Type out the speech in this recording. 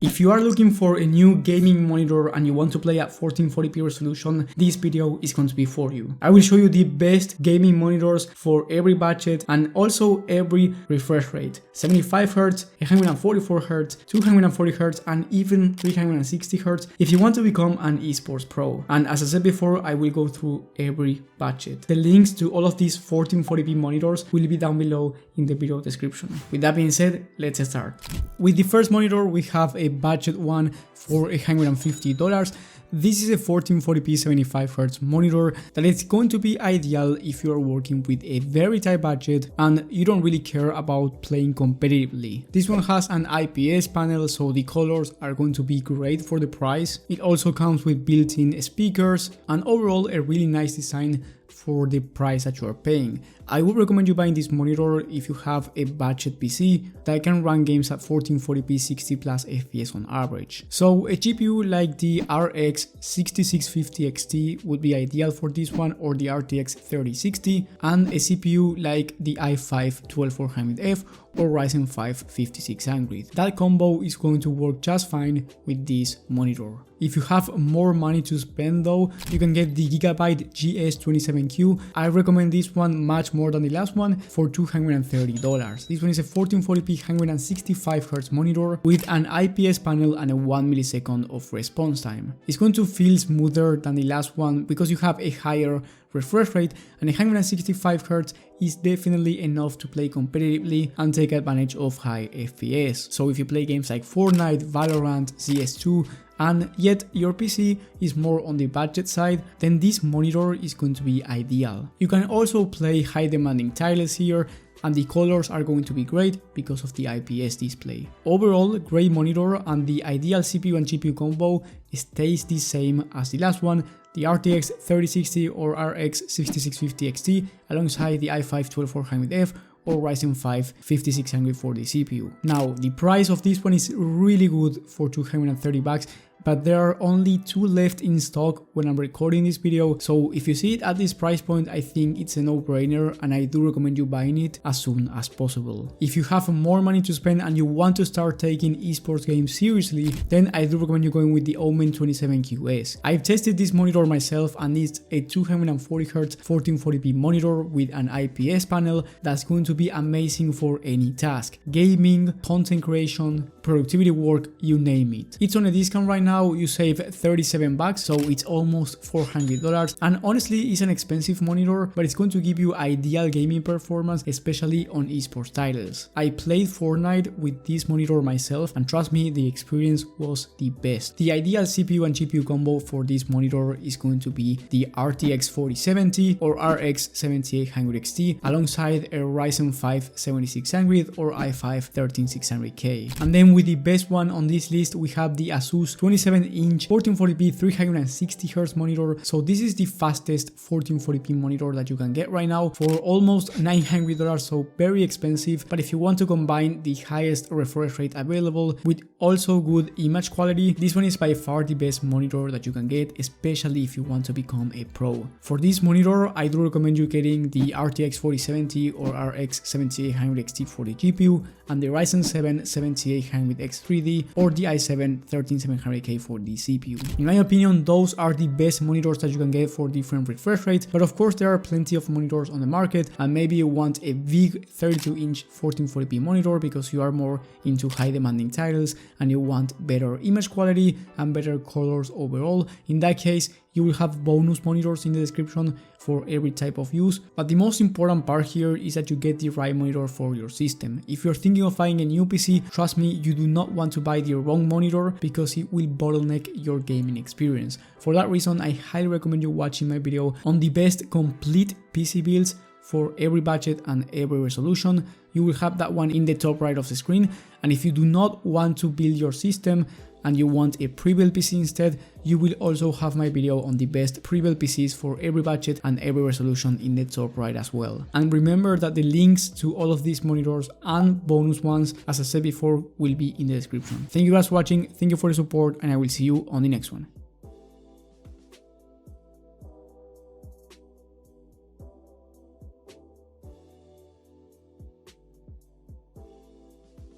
If you are looking for a new gaming monitor and you want to play at 1440p resolution, this video is going to be for you. I will show you the best gaming monitors for every budget and also every refresh rate. 75Hz, 144Hz, 240Hz and even 360Hz if you want to become an esports pro. And as I said before, I will go through every budget. The links to all of these 1440p monitors will be down below in the video description. With that being said, let's start. With the first monitor, we have a budget one for $150. This is a 1440p 75Hz monitor that is going to be ideal if you are working with a very tight budget and you don't really care about playing competitively. This one has an IPS panel, so the colors are going to be great for the price. It also comes with built-in speakers and overall a really nice design for the price that you are paying. I would recommend you buying this monitor if you have a budget PC that can run games at 1440p 60 plus FPS on average. So a GPU like the RX 6650 XT would be ideal for this one, or the RTX 3060, and a CPU like the i5 12400F or Ryzen 5 5600. That combo is going to work just fine with this monitor. If you have more money to spend though, you can get the Gigabyte GS27Q. I recommend this one much more than the last one for $230. This one is a 1440p 165Hz monitor with an IPS panel and a 1 millisecond of response time. It's going to feel smoother than the last one because you have a higher refresh rate, and 165Hz is definitely enough to play competitively and take advantage of high FPS. So if you play games like Fortnite, Valorant, CS2, and yet your PC is more on the budget side, then this monitor is going to be ideal. You can also play high demanding titles here, and the colors are going to be great because of the IPS display. Overall, great monitor, and the ideal CPU and GPU combo stays the same as the last one, the RTX 3060 or RX 6650 XT alongside the i5 12400F or Ryzen 5 5600 for the CPU. Now, the price of this one is really good for $230, but there are only 2 left in stock when I'm recording this video, so if you see it at this price point, I think it's a no-brainer and I do recommend you buying it as soon as possible. If you have more money to spend and you want to start taking esports games seriously, then I do recommend you going with the Omen 27QS. I've tested this monitor myself and it's a 240Hz 1440p monitor with an IPS panel that's going to be amazing for any task. Gaming, content creation, productivity work, you name it. It's on a discount right now. You save $37, so it's almost $400, and honestly it's an expensive monitor, but it's going to give you ideal gaming performance, especially on esports titles. I played Fortnite with this monitor myself, and trust me, the experience was the best. The ideal CPU and GPU combo for this monitor is going to be the RTX 4070 or RX 7800 XT alongside a Ryzen 5 7600 or i5 13600K. And then with the best one on this list, we have the Asus 27-inch 1440p 360Hz monitor. So this is the fastest 1440p monitor that you can get right now for almost $900, so very expensive. But if you want to combine the highest refresh rate available with also good image quality, this one is by far the best monitor that you can get, especially if you want to become a pro. For this monitor, I do recommend you getting the RTX 4070 or RX 7800 XT for the GPU and the Ryzen 7 7800X 3D or the i7 13700K for the CPU. In my opinion, those are the best monitors that you can get for different refresh rates, but of course there are plenty of monitors on the market, and maybe you want a big 32-inch 1440p monitor because you are more into high demanding titles and you want better image quality and better colors overall. In that case, you will have bonus monitors in the description for every type of use, but the most important part here is that you get the right monitor for your system. If you're thinking of buying a new PC, trust me, you do not want to buy the wrong monitor because it will bottleneck your gaming experience. For that reason, I highly recommend you watching my video on the best complete PC builds for every budget and every resolution. You will have that one in the top right of the screen, and if you do not want to build your system and you want a pre-built PC instead, you will also have my video on the best pre-built PCs for every budget and every resolution in the top right as well. And remember that the links to all of these monitors and bonus ones, as I said before, will be in the description. Thank you guys for watching, thank you for the support, and I will see you on the next one.